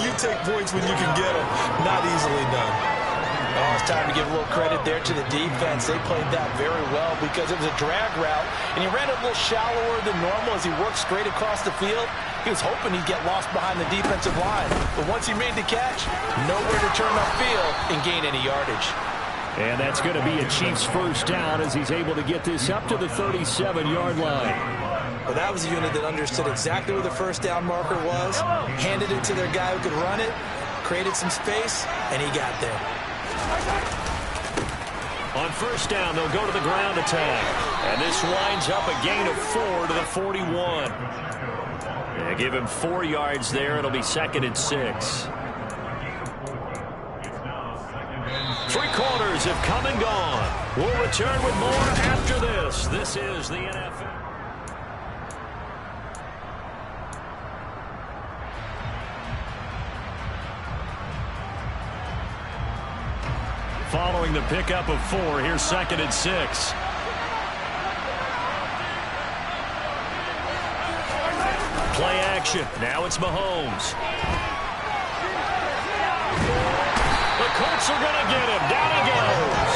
you take points when you can get them. Not easily done. Oh, it's time to give a little credit there to the defense. They played that very well because it was a drag route, and he ran it a little shallower than normal as he worked straight across the field. He was hoping he'd get lost behind the defensive line. But once he made the catch, nowhere to turn upfield and gain any yardage. And that's going to be a Chiefs first down as he's able to get this up to the 37-yard line. Well, that was a unit that understood exactly where the first down marker was, handed it to their guy who could run it, created some space, and he got there. On first down, they'll go to the ground attack. And this winds up a gain of 4 to the 41. They give him 4 yards there. It'll be 2nd and 6. 3 quarters have come and gone. We'll return with more after this. This is the NFL. Following the pickup of 4, here's 2nd and 6. Play action. Now it's Mahomes. The Colts are going to get him. Down he goes.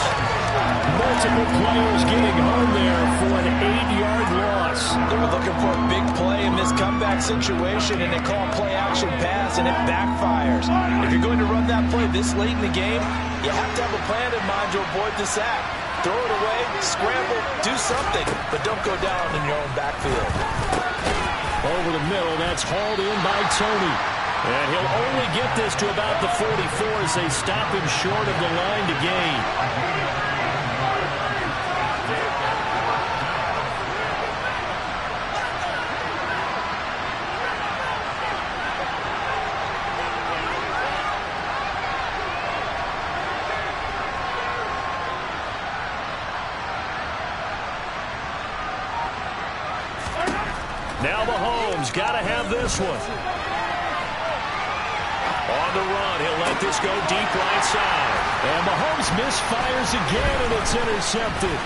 Multiple players getting home there for an 8-yard loss. They were looking for a big play in this comeback situation, and they call play action pass, and it backfires. If you're going to run that play this late in the game, you have to have a plan in mind to avoid the sack. Throw it away, scramble, do something, but don't go down in your own backfield. Over the middle, that's hauled in by Tony. And he'll only get this to about the 44 as they stop him short of the line to gain. Now Mahomes got to have this one. On the run, he'll let this go deep right side. And Mahomes misfires again, and it's intercepted.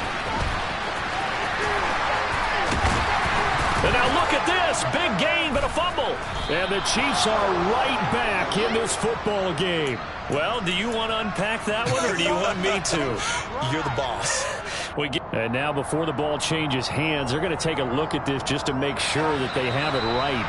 And now look at this. Big gain, but a fumble. And the Chiefs are right back in this football game. Well, do you want to unpack that one, or do you want me to? You're the boss. And now before the ball changes hands, they're going to take a look at this just to make sure that they have it right.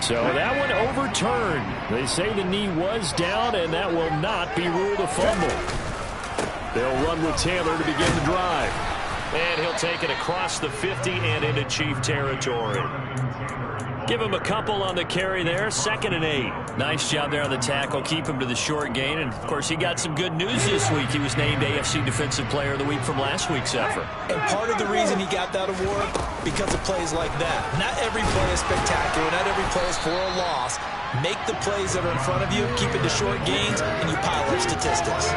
So that one overturned. They say the knee was down, and that will not be ruled a fumble. They'll run with Taylor to begin the drive. And he'll take it across the 50 and into Chief territory. Give him a couple on the carry there. 2nd and 8. Nice job there on the tackle. Keep him to the short gain. And, of course, he got some good news this week. He was named AFC Defensive Player of the Week from last week's effort. And part of the reason he got that award, because of plays like that. Not every play is spectacular. Not every play is for a loss. Make the plays that are in front of you, keep it to short gains, and you pile up statistics.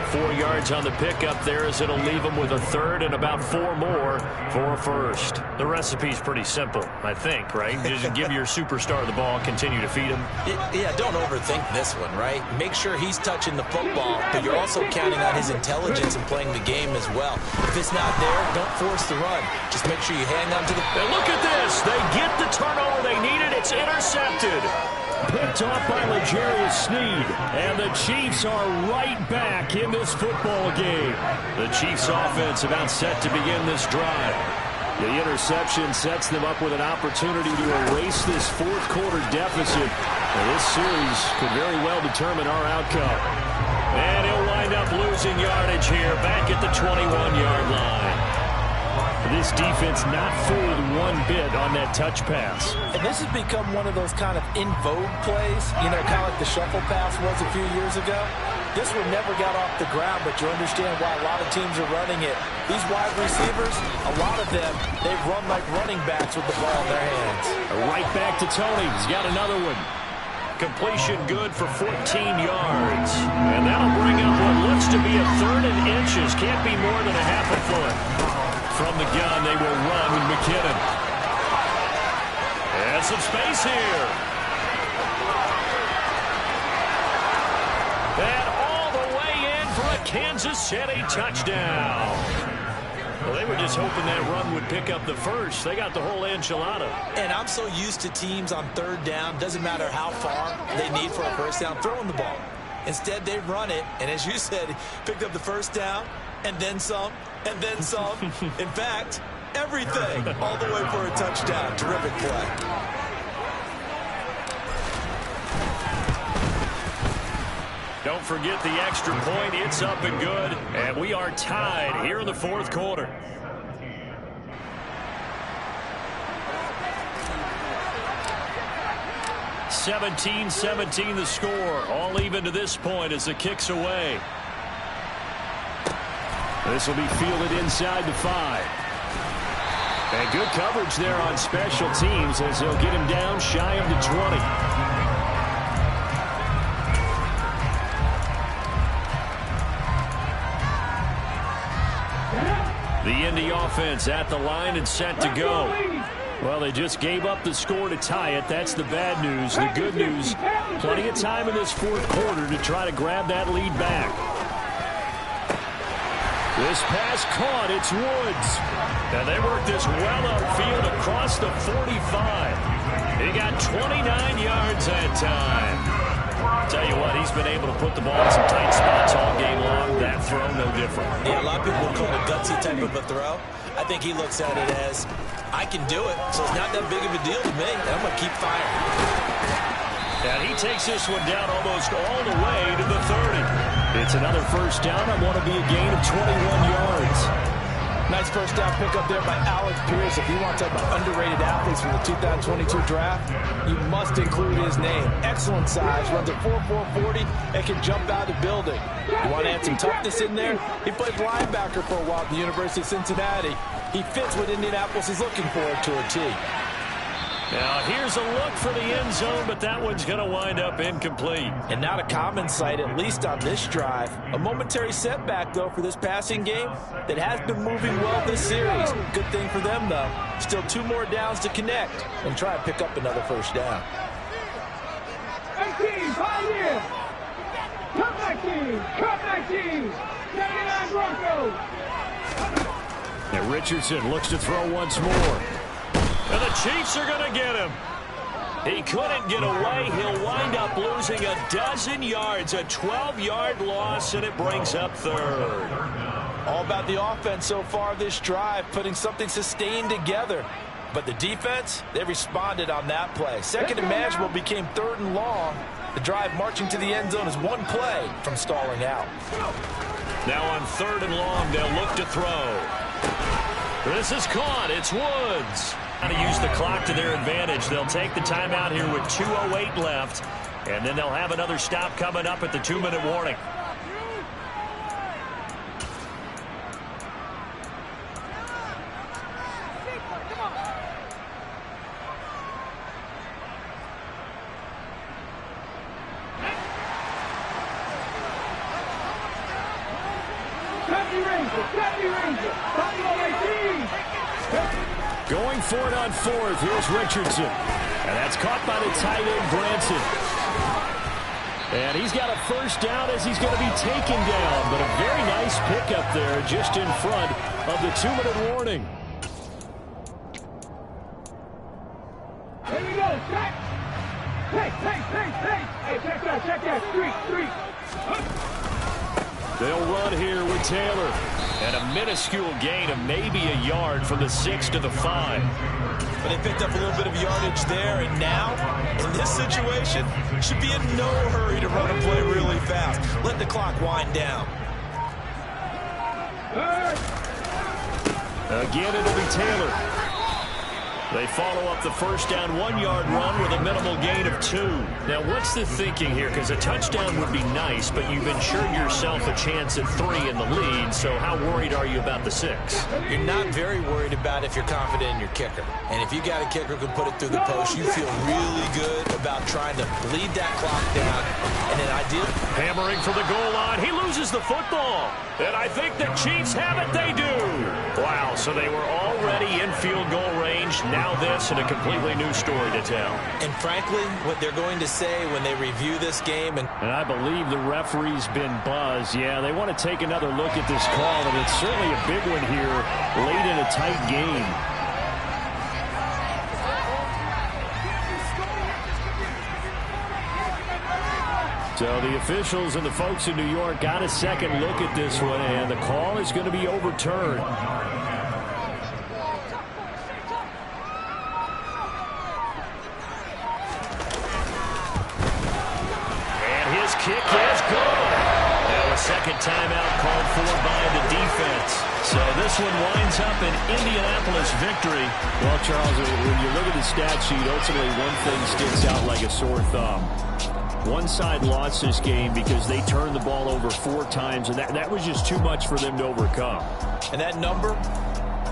4 yards on the pickup there as it'll leave him with a 3rd and about 4 more for a 1st. The recipe's pretty simple, I think, right? Just give your superstar the ball, continue to feed him. Yeah, don't overthink this one, right? Make sure he's touching the football, but you're also counting on his intelligence and playing the game as well. If it's not there, don't force the run. Just make sure you hang on to the... And look at this. They get the turnover they needed. It's intercepted. Picked off by L'Jarius Sneed. And the Chiefs are right back in this football game. The Chiefs offense about set to begin this drive. The interception sets them up with an opportunity to erase this 4th quarter deficit. And this series could very well determine our outcome. And he'll wind up losing yardage here back at the 21-yard line. This defense not fooled one bit on that touch pass. And this has become one of those kind of in vogue plays, you know, kind of like the shuffle pass was a few years ago. this one never got off the ground, but you understand why a lot of teams are running it. These wide receivers, a lot of them, they run like running backs with the ball in their hands. Right back to Tony. He's got another one. Completion good for 14 yards. And that'll bring up what looks to be a 3rd and inches. Can't be more than a half a foot. From the gun, they will run with McKinnon. And some space here. And all the way in for a Kansas City touchdown. Well, they were just hoping that run would pick up the first. They got the whole enchilada. And I'm so used to teams on 3rd down, doesn't matter how far they need for a first down, throwing the ball. Instead, they run it, and as you said, picked up the first down, and then some, and then some. In fact, everything, all the way for a touchdown. Terrific play. Don't forget the extra point. It's up and good. And we are tied here in the 4th quarter. (17-17) the score. All even to this point as the kick's away. This will be fielded inside the 5. And good coverage there on special teams as they'll get him down shy of the 20. The Indy offense at the line and set to go. Well, they just gave up the score to tie it. That's the bad news. The good news, plenty of time in this 4th quarter to try to grab that lead back. This pass caught. It's Woods. And they work this well upfield across the 45. He got 29 yards that time. Tell you what, he's been able to put the ball in some tight spots all game long. That throw, no different. Yeah, a lot of people will call it a gutsy type of a throw. I think he looks at it as, I can do it, so it's not that big of a deal to me. I'm going to keep firing. And he takes this one down almost all the way to the 30. It's another first down. I want to be a gain of 21 yards. Nice first down pickup there by Alec Pierce. If you want to talk about underrated athletes from the 2022 draft, you must include his name. Excellent size, runs a 4.4 40, and can jump out of the building. You want to add some toughness in there? He played linebacker for a while at the University of Cincinnati. He fits what Indianapolis is looking for to a T. Now, here's a look for the end zone, but that one's going to wind up incomplete. And not a common sight, at least on this drive. A momentary setback, though, for this passing game that has been moving well this series. Good thing for them, though. Still 2 more downs to connect and try to pick up another first down. 18, Pioneer! Comeback team! Comeback team! 79 Broncos! And Richardson looks to throw once more. And the Chiefs are going to get him. He couldn't get away. He'll wind up losing a dozen yards, a 12-yard loss, and it brings up 3rd. All about the offense so far this drive, putting something sustained together. But the defense, they responded on that play. 2nd and manageable became 3rd and long. The drive marching to the end zone is 1 play from stalling out. Now on 3rd and long, they'll look to throw. This is caught. It's Woods. To use the clock to their advantage. They'll take the timeout here with 2:08 left, and then they'll have another stop coming up at the 2-minute warning. Going for it on 4th. Here's Richardson. And that's caught by the tight end, Branson. And he's got a first down as he's going to be taken down. But a very nice pickup there just in front of the 2-minute warning. Here we go, check! Hey! Hey, check that, street! They'll run here with Taylor. And a minuscule gain of maybe a yard from the 6 to the 5. But they picked up a little bit of yardage there, and now, in this situation, should be in no hurry to run a play really fast. Let the clock wind down. Again, it'll be Taylor. They follow up the first down 1-yard run with a minimal gain of 2. Now, what's the thinking here? Because a touchdown would be nice, but you've ensured yourself a chance at 3 in the lead, so how worried are you about the 6? You're not very worried about if you're confident in your kicker. And if you got a kicker who can put it through the post, you feel really good about trying to bleed that clock down. And an ideal... Hammering for the goal line. He loses the football. And I think the Chiefs have it. They do. Wow, so they were already in field goal range. Now this and a completely new story to tell. And frankly, what they're going to say when they review this game... And I believe the referee's been buzzed. Yeah, they want to take another look at this call, and it's certainly a big one here late in a tight game. So the officials and the folks in New York got a second look at this one, and the call is going to be overturned. And his kick is good. Now a second timeout called for by the defense. So this one winds up an Indianapolis victory. Well, Charles, when you look at the stat sheet, ultimately one thing sticks out like a sore thumb. One side lost this game because they turned the ball over 4 times, and that was just too much for them to overcome. And that number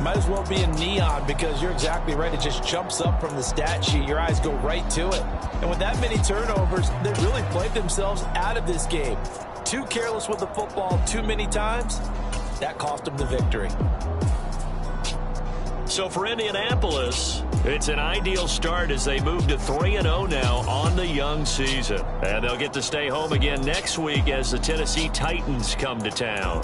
might as well be in neon because you're exactly right. It just jumps up from the stat sheet. Your eyes go right to it. And with that many turnovers, they really played themselves out of this game. Too careless with the football too many times. That cost them the victory. So for Indianapolis, it's an ideal start as they move to 3-0 now on the young season. And they'll get to stay home again next week as the Tennessee Titans come to town.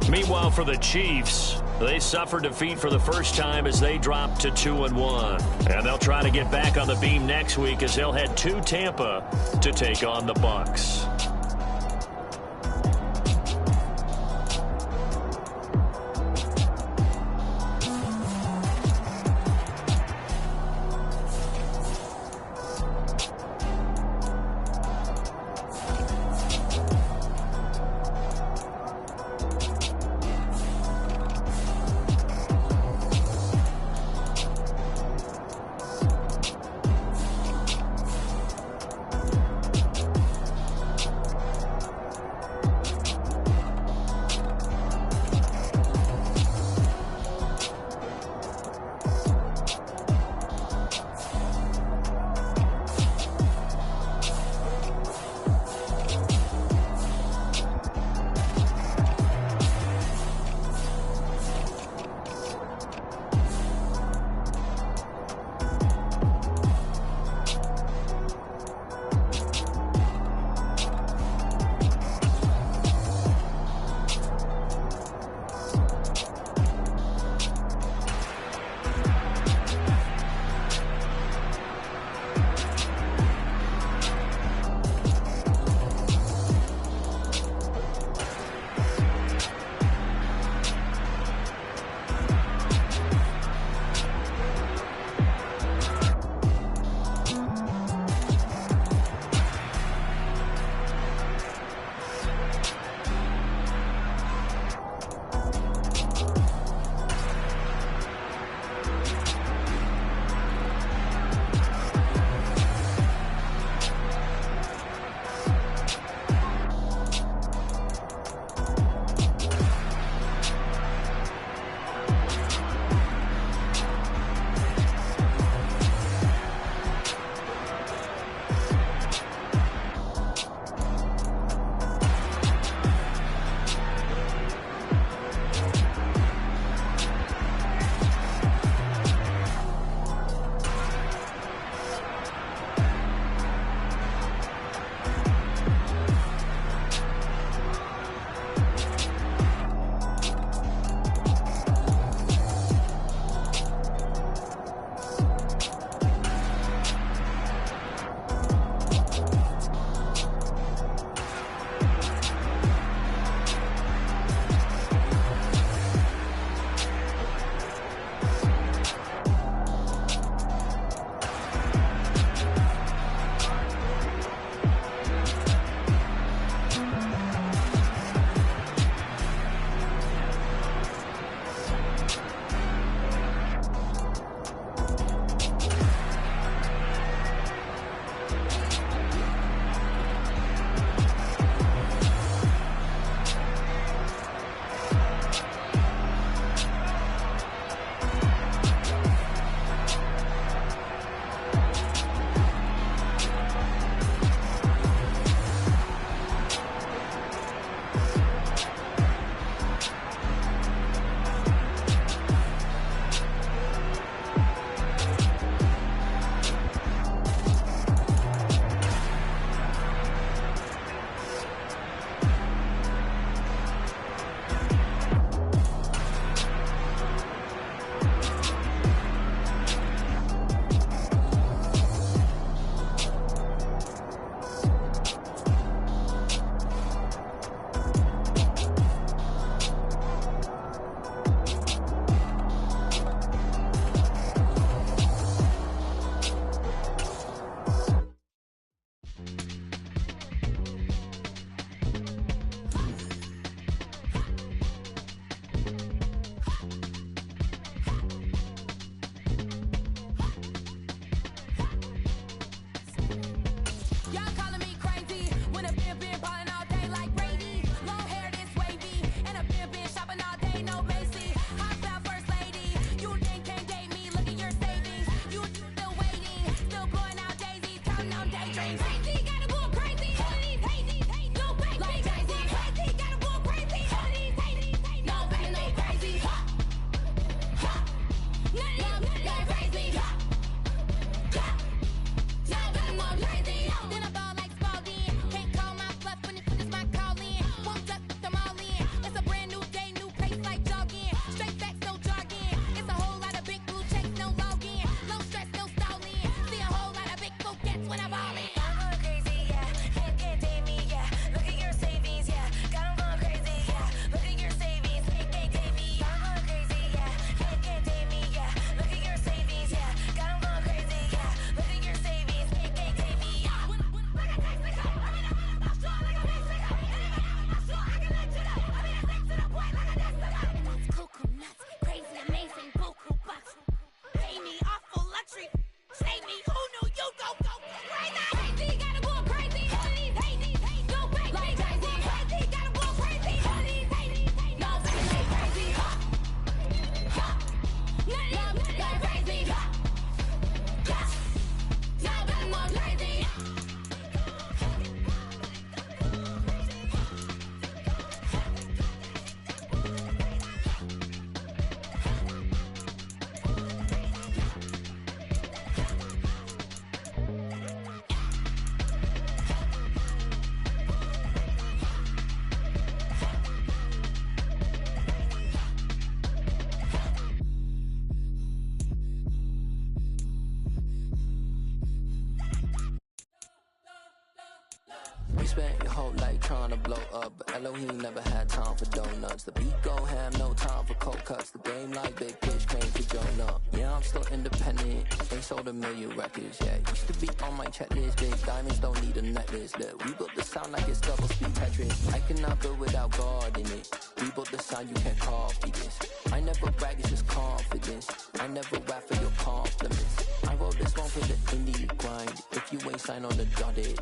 Meanwhile, for the Chiefs, they suffered defeat for the first time as they dropped to 2-1. And they'll try to get back on the beam next week as they'll head to Tampa to take on the Bucs. You spent your whole life trying to blow up, but Elohim never had time for donuts. The beat go ham, no time for cold cuts. The game like big pitch came to Jonah. Yeah, I'm still independent. Ain't sold a million records yet. Used to be on my checklist. Big diamonds don't need a necklace. Look, we built the sound like it's double speed Tetris. I cannot build without God in it. We built the sound, you can't copy this. I never brag, it's just confidence. I never rap for your compliments. I wrote this one for the indie grind. If you ain't signed on the dotted.